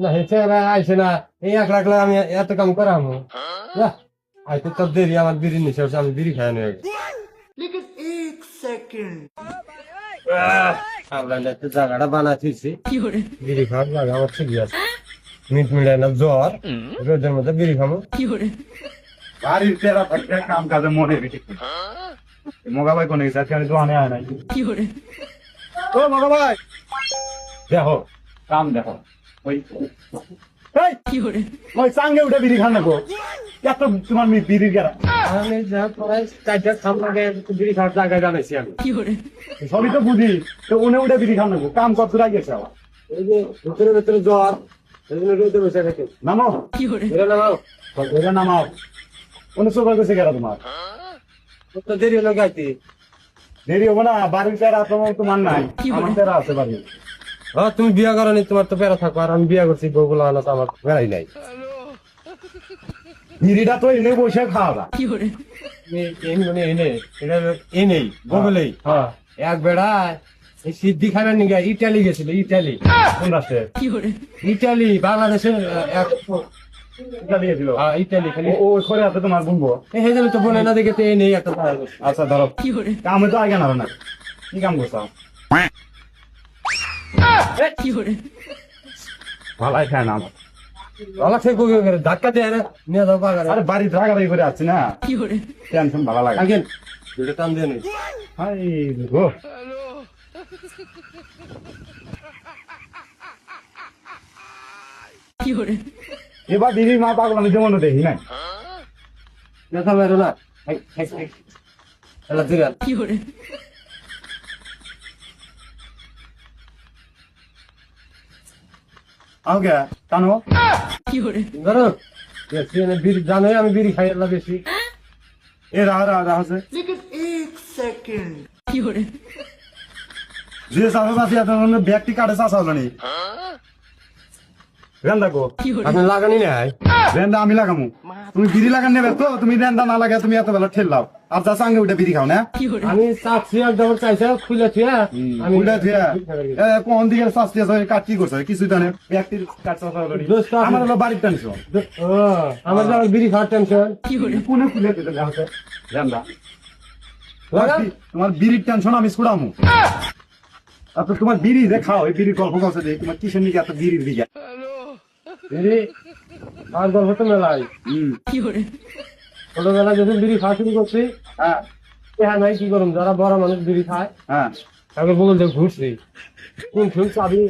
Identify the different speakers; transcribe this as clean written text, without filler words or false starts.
Speaker 1: না হেছে আইছে না, এই এক লাখ আমি এত কাম করামো না। আইতে তো দেরি, আমার বিড়ি নিছে, আমি বিড়ি খাই নিয়ে জায়গাটা বানাচ্ছি, বিড়ি খাওয়ার জায়গা আমার ঠিকই আছে। মিট মিলে না জ্বর, রোদের মধ্যে বিড়ি খাবো।
Speaker 2: বাড়ির তেরা থাকতে কাম কাজে মনে রেখে মগা ভাই কোনে গেছে আজকে আমি দোকানে আয় নাই। ও মগা ভাই দেখো কাম দেখো, ওই ওই চাঙ্গে উঠে বিড়ি খান না গো, এত তোমার বিড়ির গেরা
Speaker 1: আমি যা প্রায় 4টা খাম লাগে বিড়ি খাওয়ার জায়গা জানাইছি আমি।
Speaker 2: সবই তো বুঝি, তো উনে উঠে বিড়ি খান না গো, কাম কত দূর গেছে আবার।
Speaker 1: এই যে ভিতরে ভিতরে জ্বর, এই জন্য রোদে বসে থাকে।
Speaker 2: নামো
Speaker 1: এটা নামাও,
Speaker 2: এটা নামাও, অন্য সকাল গেছে গেরা তোমার
Speaker 1: তো দেরি হলো গাইতে।
Speaker 2: দেরি হবো না, বাড়ির তেরা তোমার নাই, আমার তেরা আছে বাড়ি।
Speaker 1: হ্যাঁ তুমি বিয়া করো নি, তোমার তো পেরা থাকো, আর আমি বিয়া করছি, বউগুলো আনা তো আমার বেড়াই নাই।
Speaker 2: বিড়িটা তো এনে বসে খাওয়া
Speaker 1: এনেই বগলেই
Speaker 2: হ্যাঁ
Speaker 1: এক বেড়া এই সিদ্ধি খাবার নিয়ে ইটালি গেছিল। ইটালি
Speaker 2: কোন রাষ্ট্রে
Speaker 1: ইটালি বাংলাদেশের এক
Speaker 2: দিয়েছিল
Speaker 1: ইটালি খালি
Speaker 2: ও করে আছে তোমার বুনবো।
Speaker 1: এই জন্য তো বলে না দেখে তো এই নেই একটা।
Speaker 2: আচ্ছা ধরো কামে তো আগে না না কি কাম করছো ভালাই খায় না আমার।
Speaker 1: আমার ঠিক ধাক্কা দেয় না, নিয়ে যাও বাগানে।
Speaker 2: আরে বাড়ি রাগারাগি করে আসছি না, টেনশন ভালো লাগে।
Speaker 1: আগেন দুটো টান দিয়ে নেই।
Speaker 2: হাই গো এবার দিদির মা পাগল আমি যেমন দেখি না।
Speaker 1: দেখা বেরো না দিরা
Speaker 2: আমাকে টানো
Speaker 1: ধরো বিড়ি জানোই আমি বিড়ি খাই না বেশি।
Speaker 2: এ রাহা রাহা রাহা আছে যে চাষা চাষি এত ব্যক্তি কাটে চাষা হলো নি রেন্দা গো
Speaker 1: আপনি লাগানি নাই?
Speaker 2: রেন্দা আমি লাগামু, তুমি বিড়ি লাগান নেবে তো, তুমি রেন্দা না লাগে তুমি এত বেলা ঠেললাও আর যা সঙ্গে উঠে বিড়ি খাও না।
Speaker 1: আমি চাচ্ছি একদম চাইছে খুলে থিয়া আমি
Speaker 2: উল্টা থুয়া কোন দিকে শাস্তি আছে কাট কি করছো কিছু জানে ব্যক্তির কাট চাষা হলো নি।
Speaker 1: দোস্ত
Speaker 2: আমার হলো বাড়ির টেনশন,
Speaker 1: আমার যারা বিড়ি খাওয়ার টেনশন
Speaker 2: কোনে খুলে দিতে যাচ্ছে রেন্দা
Speaker 1: লাগান।
Speaker 2: তোমার বিড়ির টেনশন আমি ছুড়ামু। আচ্ছা তোমার বিড়ি যে খাও এই বিড়ির গল্প করছে যে তোমার কিসের নিকে এত বিড়ির দিকে
Speaker 1: বিড়ি আর গল্প তো মেলাই। ছোটবেলায় যখন বিড়ি খাওয়া শুরু করছি, হ্যাঁ নাই কি করুন, যারা বড় মানুষ বিড়ি খায়
Speaker 2: হ্যাঁ
Speaker 1: তাকে বলতে ঘুরছি কোন শুন চাবি